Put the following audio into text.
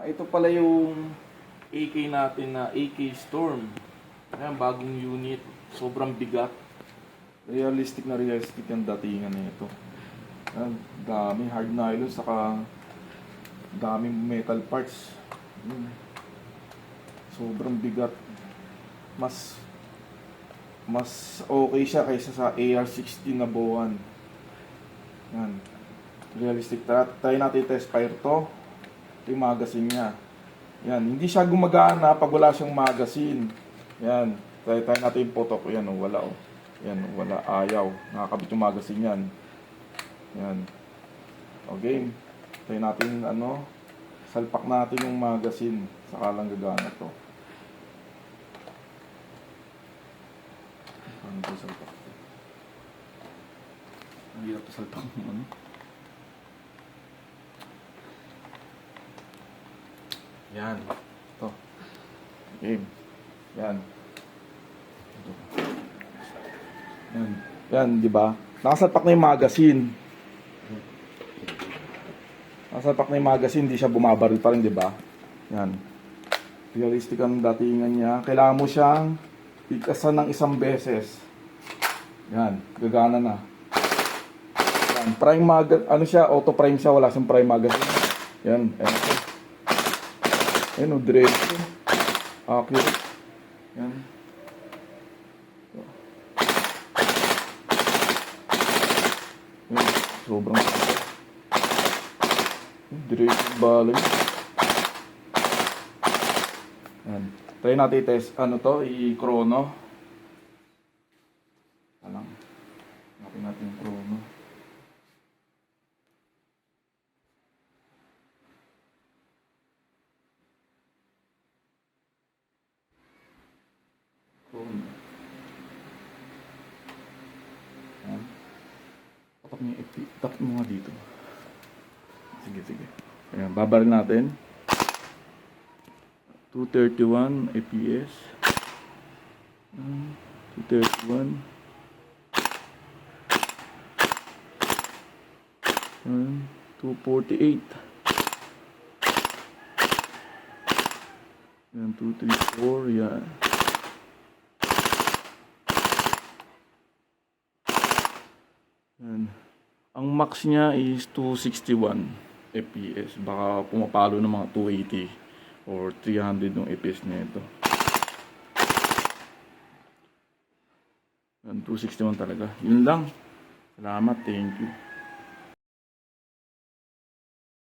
Ito pala yung AK natin na AK Storm. Ayan, bagong unit. Sobrang bigat. Realistic na realistic yung datingan na ito. Ayan, dami hard nylon saka daming metal parts. Ayan. Sobrang bigat. Mas okay siya kaysa sa AR-16 na Bowan. Yan. Realistic. Try natin test fire to. Ito yung magazine niya. Yan. Hindi siya gumagana pag wala siyang magazine. Yan. Try natin yung putok. Yan o. Wala o. Yan o. Wala. Ayaw. Nakakabit yung magazine yan. Yan. Okay. Try natin salpak natin yung magazine. Saka lang gagana to. Paano ito salpak? Ang hirap ito salpak ng Yan. Ito. Game. Yan. Ito. Yan. Yan, di ba? Nakasalpak na yung magazine. Nakasalpak na yung magazine, hindi siya bumabaril pa rin, di ba? Yan. Realistic ang datingan niya. Kailangan mo siyang ikasan ng isang beses. Yan. Gagana na. Yan. Prime magazine. Siya? Auto prime siya. Wala siyang prime magazine. Yan. Ayan o, diretso. Accurate. Yan. Yan. Sobrang diretso balay. Yan. Try natin i-test. I-chrono. Alang. Natin natin yung chrono. Yan. Tapak mo nga dito. Sige. Ayan, babaril natin. 231 FPS. 231. 248. Yan, 234. Yan. Yan. Ang max niya is 261 FPS. Baka pumapalo ng mga 280 or 300 yung FPS niya ito. Yan, 261 talaga. Yun lang. Salamat. Thank you.